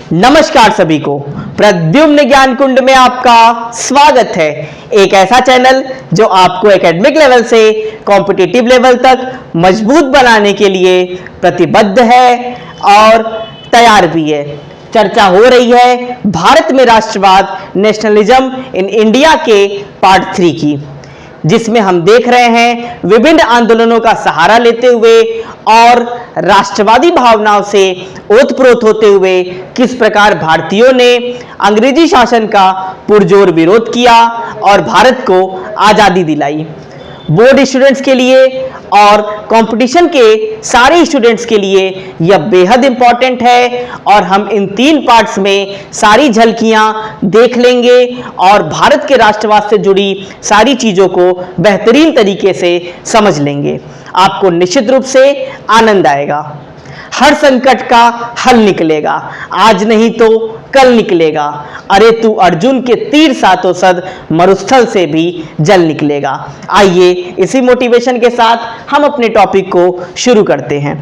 नमस्कार सभी को, प्रद्युम्न ज्ञान कुंड में आपका स्वागत है। एक ऐसा चैनल जो आपको एकेडमिक लेवल से कॉम्पिटिटिव लेवल तक मजबूत बनाने के लिए प्रतिबद्ध है और तैयार भी है। चर्चा हो रही है भारत में राष्ट्रवाद, नेशनलिज्म इन इंडिया के पार्ट 3 की, जिसमें हम देख रहे हैं विभिन्न आंदोलनों का सहारा लेते हुए और राष्ट्रवादी भावनाओं से ओतप्रोत होते हुए किस प्रकार भारतीयों ने अंग्रेजी शासन का पुरजोर विरोध किया और भारत को आजादी दिलाई। बोर्ड स्टूडेंट्स के लिए और कंपटीशन के सारे स्टूडेंट्स के लिए यह बेहद इंपॉर्टेंट है और हम इन 3 पार्ट्स में सारी झलकियां देख लेंगे और भारत के राष्ट्रवाद से जुड़ी सारी चीजों को बेहतरीन तरीके से समझ लेंगे। आपको निश्चित रूप से आनंद आएगा। हर संकट का हल निकलेगा, आज नहीं तो कल निकलेगा। अरे तू अर्जुन के तीर सातों सद, मरुस्थल से भी जल निकलेगा। आइए इसी मोटिवेशन के साथ हम अपने टॉपिक को शुरू करते हैं।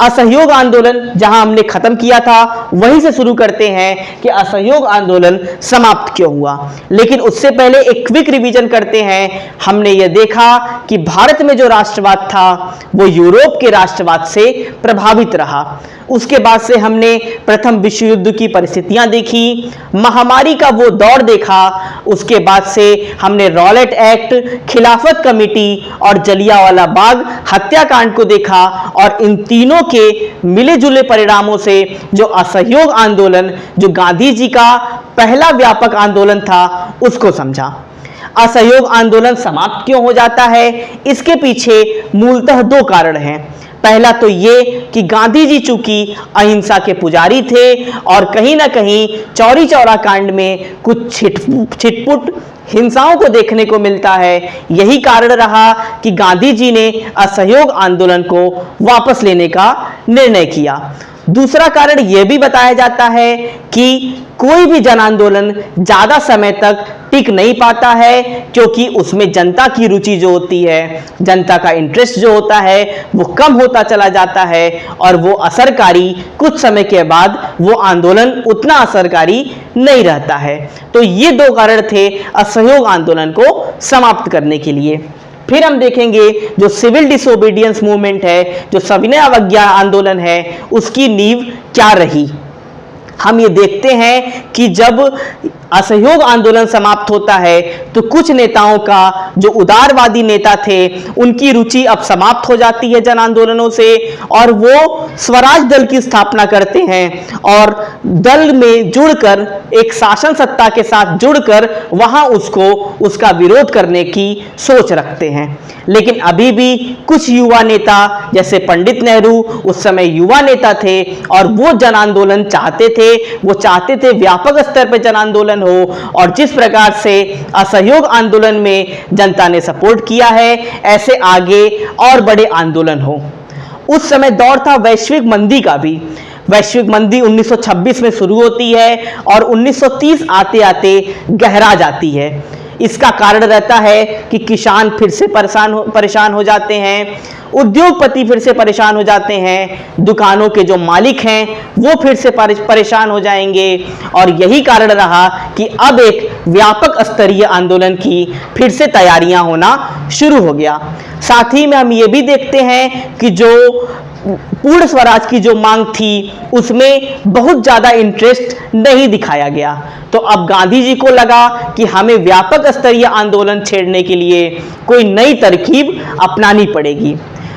असहयोग आंदोलन जहां हमने खत्म किया था वहीं से शुरू करते हैं कि असहयोग आंदोलन समाप्त क्यों हुआ। लेकिन उससे पहले एक क्विक रिवीजन करते हैं। हमने यह देखा कि भारत में जो राष्ट्रवाद था वो यूरोप के राष्ट्रवाद से प्रभावित रहा। उसके बाद से हमने प्रथम विश्व युद्ध की परिस्थितियां देखी, महामारी का वो दौर देखा। उसके बाद से हमने रॉलेट एक्ट, खिलाफत कमेटी और जलियांवाला बाग हत्याकांड को देखा और इन तीनों के मिले जुले परिणामों से जो असहयोग आंदोलन, जो गांधी जी का पहला व्यापक आंदोलन था, उसको समझा। असहयोग आंदोलन समाप्त क्यों हो जाता है, इसके पीछे मूलतः 2 कारण हैं। पहला तो ये कि गांधी जी चूंकि अहिंसा के पुजारी थे और कहीं ना कहीं चौरी चौरा कांड में कुछ छिटपुट हिंसाओं को देखने को मिलता है। यही कारण रहा कि गांधी जी ने असहयोग आंदोलन को वापस लेने का निर्णय किया। दूसरा कारण यह भी बताया जाता है कि कोई भी जन आंदोलन ज्यादा समय तक टिक नहीं पाता है, क्योंकि उसमें जनता की रुचि जो होती है, जनता का इंटरेस्ट जो होता है, वो कम होता चला जाता है और वो असरकारी, कुछ समय के बाद वो आंदोलन उतना असरकारी नहीं रहता है। तो ये 2 कारण थे असहयोग आंदोलन को समाप्त करने के लिए। फिर हम देखेंगे जो सिविल डिसोबीडियंस मूवमेंट है, जो सविनय अवज्ञा आंदोलन है, उसकी नींव क्या रही। हम ये देखते हैं कि जब असहयोग आंदोलन समाप्त होता है तो कुछ नेताओं का, जो उदारवादी नेता थे, उनकी रुचि अब समाप्त हो जाती है जन आंदोलनों से और वो स्वराज दल की स्थापना करते हैं और दल में जुड़कर, एक शासन सत्ता के साथ जुड़कर वहां उसका विरोध करने की सोच रखते हैं। लेकिन अभी भी कुछ युवा नेता, जैसे पंडित नेहरू उस समय युवा नेता थे और वो जन आंदोलन चाहते थे, वो चाहते थे व्यापक स्तर पर जन आंदोलन हो और जिस प्रकार से असहयोग आंदोलन में जनता ने सपोर्ट किया है, ऐसे आगे और बड़े आंदोलन हो। उस समय दौर था वैश्विक मंदी का भी। वैश्विक मंदी 1926 में शुरू होती है और 1930 आते आते गहरा जाती है। इसका कारण रहता है कि किसान फिर से परेशान हो जाते हैं, उद्योगपति फिर से परेशान हो जाते हैं, दुकानों के जो मालिक हैं वो फिर से परेशान हो जाएंगे और यही कारण रहा कि अब एक व्यापक स्तरीय आंदोलन की फिर से तैयारियां होना शुरू हो गया। साथ ही में हम ये भी देखते हैं कि जो पूर्ण स्वराज की जो मांग थी उसमें बहुत ज्यादा इंटरेस्ट नहीं दिखाया गया। तो अब गांधी जी को लगा कि हमें व्यापक स्तरीय आंदोलन छेड़ने के लिए कोई नई तरकीब अपनानी पड़ेगी।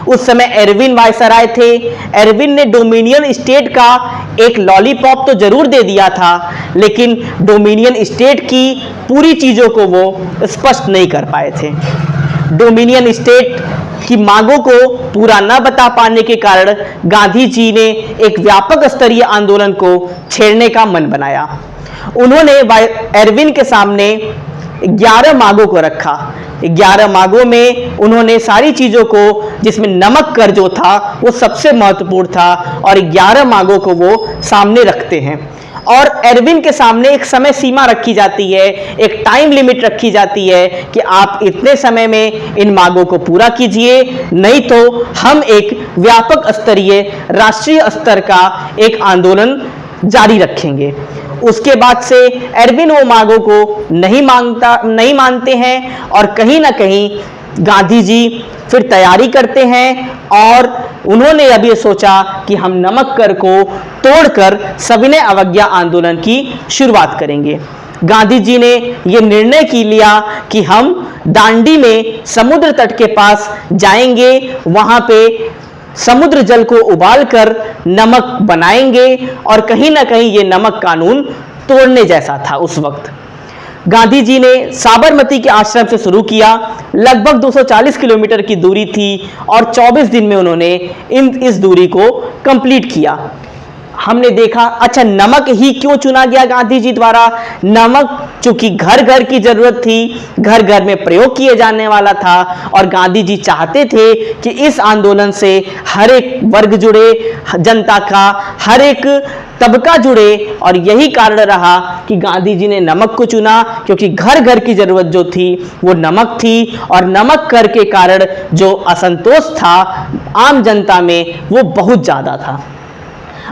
उस समय एरविन वायसराय थे। एरविन ने डोमिनियन स्टेट का एक लॉलीपॉप तो जरूर दे दिया था, लेकिन डोमिनियन स्टेट की पूरी चीजों को वो स्पष्ट नहीं कर पाए थे। डोमिनियन स्टेट की मांगों को पूरा न बता पाने के कारण गांधी जी ने एक व्यापक स्तरीय आंदोलन को छेड़ने का मन बनाया। उन्होंने एरविन के सामने 11 मांगों को रखा। 11 मांगों में उन्होंने सारी चीजों को, जिसमें नमक कर जो था वो सबसे महत्वपूर्ण था, और 11 मांगों को वो सामने रखते हैं और एरविन के सामने एक समय सीमा रखी जाती है, एक टाइम लिमिट रखी जाती है कि आप इतने समय में इन मांगों को पूरा कीजिए, नहीं तो हम एक व्यापक स्तरीय राष्ट्रीय स्तर का एक आंदोलन जारी रखेंगे। उसके बाद से एरविन वो मांगों को नहीं मानते हैं और कहीं ना कहीं गांधी जी फिर तैयारी करते हैं और उन्होंने अब ये सोचा कि हम नमक कर को तोड़कर सविनय अवज्ञा आंदोलन की शुरुआत करेंगे। गांधी जी ने ये निर्णय की लिया कि हम दांडी में समुद्र तट के पास जाएंगे, वहां पे समुद्र जल को उबालकर नमक बनाएंगे और कहीं ना कहीं ये नमक कानून तोड़ने जैसा था। उस वक्त गांधी जी ने साबरमती के आश्रम से शुरू किया, लगभग 240 किलोमीटर की दूरी थी और 24 दिन में उन्होंने इस दूरी को कंप्लीट किया। हमने देखा अच्छा नमक ही क्यों चुना गया गांधी जी द्वारा। नमक चूंकि घर घर की जरूरत थी, घर घर में प्रयोग किए जाने वाला था और गांधी जी चाहते थे कि इस आंदोलन से हर एक वर्ग जुड़े, जनता का हर एक तबका जुड़े और यही कारण रहा कि गांधी जी ने नमक को चुना, क्योंकि घर घर की जरूरत जो थी वो नमक थी और नमक कर के कारण जो असंतोष था आम जनता में वो बहुत ज्यादा था।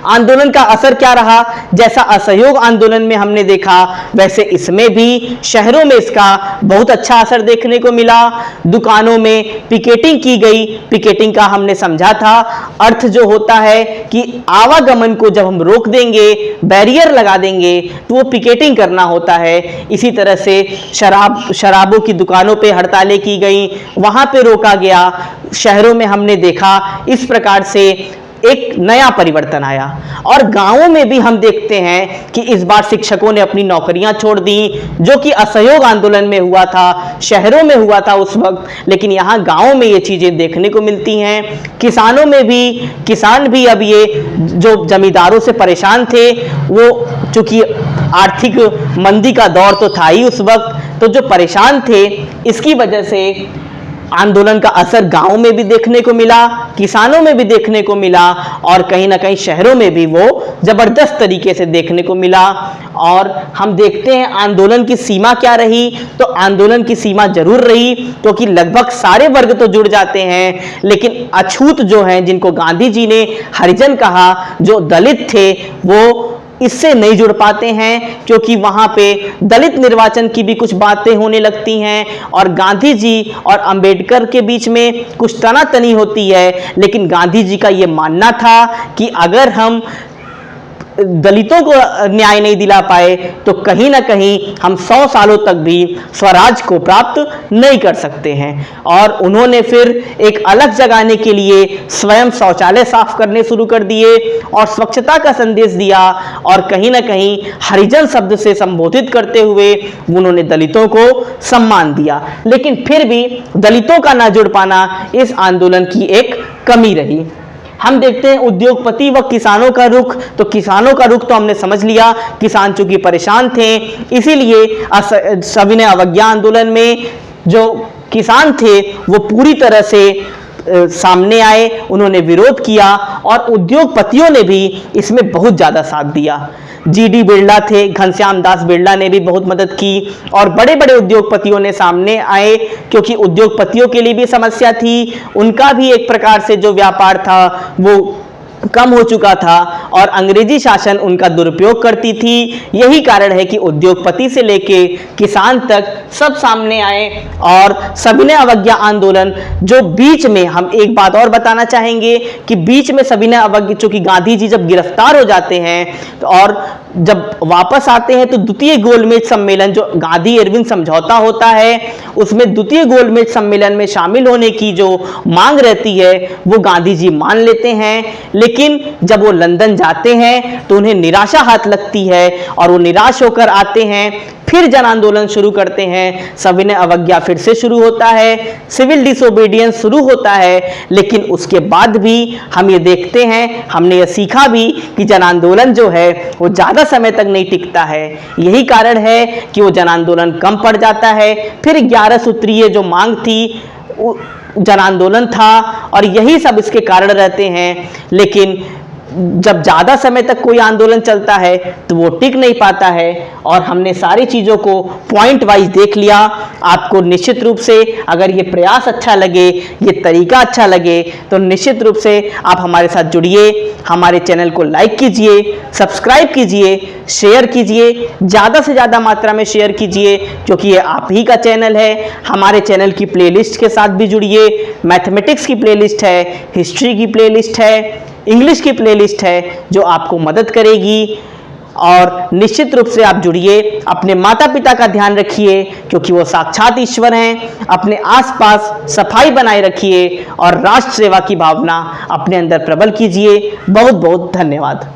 आंदोलन का असर क्या रहा? जैसा असहयोग आंदोलन में हमने देखा वैसे इसमें भी शहरों में इसका बहुत अच्छा असर देखने को मिला। दुकानों में पिकेटिंग की गई। पिकेटिंग का हमने समझा था अर्थ जो होता है कि आवागमन को जब हम रोक देंगे, बैरियर लगा देंगे तो वो पिकेटिंग करना होता है। इसी तरह से शराबों की दुकानों पे हड़तालें की गई, वहां पे रोका गया। शहरों में हमने देखा इस प्रकार से एक नया परिवर्तन आया। और गांवों में भी हम देखते हैं कि इस बार शिक्षकों ने अपनी नौकरियां छोड़ दी, जो कि असहयोग आंदोलन में हुआ था, शहरों में हुआ था उस वक्त, लेकिन यहाँ गांवों में ये चीजें देखने को मिलती हैं। किसानों में भी, किसान भी अब ये जो जमींदारों से परेशान थे, वो चूंकि आर्थिक मंदी का दौर तो था ही उस वक्त, तो जो परेशान थे इसकी वजह से आंदोलन का असर गांवों में भी देखने को मिला, किसानों में भी देखने को मिला और कहीं ना कहीं शहरों में भी वो जबरदस्त तरीके से देखने को मिला। और हम देखते हैं आंदोलन की सीमा क्या रही, तो आंदोलन की सीमा जरूर रही क्योंकि लगभग सारे वर्ग तो जुड़ जाते हैं, लेकिन अछूत जो हैं जिनको गांधी जी ने हरिजन कहा, जो दलित थे, वो इससे नहीं जुड़ पाते हैं क्योंकि वहां पे दलित निर्वाचन की भी कुछ बातें होने लगती हैं और गांधी जी और अंबेडकर के बीच में कुछ तनातनी होती है। लेकिन गांधी जी का ये मानना था कि अगर हम दलितों को न्याय नहीं दिला पाए तो कहीं ना कहीं हम 100 सालों तक भी स्वराज को प्राप्त नहीं कर सकते हैं। और उन्होंने फिर एक अलग जगाने के लिए स्वयं शौचालय साफ करने शुरू कर दिए और स्वच्छता का संदेश दिया और कहीं ना कहीं हरिजन शब्द से संबोधित करते हुए उन्होंने दलितों को सम्मान दिया। लेकिन फिर भी दलितों का ना जुड़ पाना इस आंदोलन की एक कमी रही। हम देखते हैं उद्योगपति व किसानों का रुख, तो किसानों का रुख तो हमने समझ लिया, किसान चूंकि परेशान थे इसीलिए सविनय अवज्ञा आंदोलन में जो किसान थे वो पूरी तरह से सामने आए, उन्होंने विरोध किया और उद्योगपतियों ने भी इसमें बहुत ज्यादा साथ दिया। जीडी बिरला थे, घनश्याम दास बिरला ने भी बहुत मदद की और बड़े बड़े उद्योगपतियों ने सामने आए क्योंकि उद्योगपतियों के लिए भी समस्या थी, उनका भी एक प्रकार से जो व्यापार था वो कम हो चुका था और अंग्रेजी शासन उनका दुरुपयोग करती थी। यही कारण है कि उद्योगपति से लेके किसान तक सब सामने आए और सविनय अवज्ञा आंदोलन जो बीच में, हम एक बात और बताना चाहेंगे कि बीच में सविनय अवज्ञा, चूंकि गांधी जी जब गिरफ्तार हो जाते हैं तो और जब वापस आते हैं तो द्वितीय गोलमेज सम्मेलन जो गांधी इरविन समझौता होता है उसमें द्वितीय गोलमेज सम्मेलन में शामिल होने की जो मांग रहती है वो गांधी जी मान लेते हैं। लेकिन जब वो लंदन जाते हैं तो उन्हें निराशा हाथ लगती है और वो निराश होकर आते हैं, फिर जन आंदोलन शुरू करते हैं, सविनय अवज्ञा फिर से शुरू होता है, सिविल डिसोबीडियंस शुरू होता है। लेकिन उसके बाद भी हम ये देखते हैं, हमने ये सीखा भी कि जन आंदोलन जो है वो ज्यादा समय तक नहीं टिकता है। यही कारण है कि वो जन आंदोलन कम पड़ जाता है। फिर 11 सूत्रीय जो मांग थी जन आंदोलन था और यही सब इसके कारण रहते हैं। लेकिन जब ज़्यादा समय तक कोई आंदोलन चलता है तो वो टिक नहीं पाता है। और हमने सारी चीज़ों को पॉइंट वाइज देख लिया। आपको निश्चित रूप से अगर ये प्रयास अच्छा लगे, ये तरीका अच्छा लगे, तो निश्चित रूप से आप हमारे साथ जुड़िए, हमारे चैनल को लाइक कीजिए, सब्सक्राइब कीजिए, शेयर कीजिए, ज़्यादा से ज़्यादा मात्रा में शेयर कीजिए, क्योंकि ये आप ही का चैनल है। हमारे चैनल की प्लेलिस्ट के साथ भी जुड़िए। मैथमेटिक्स की प्लेलिस्ट है, हिस्ट्री की प्लेलिस्ट है, इंग्लिश की प्लेलिस्ट है, जो आपको मदद करेगी। और निश्चित रूप से आप जुड़िए, अपने माता पिता का ध्यान रखिए, क्योंकि वो साक्षात ईश्वर हैं। अपने आसपास सफाई बनाए रखिए और राष्ट्र सेवा की भावना अपने अंदर प्रबल कीजिए। बहुत बहुत धन्यवाद।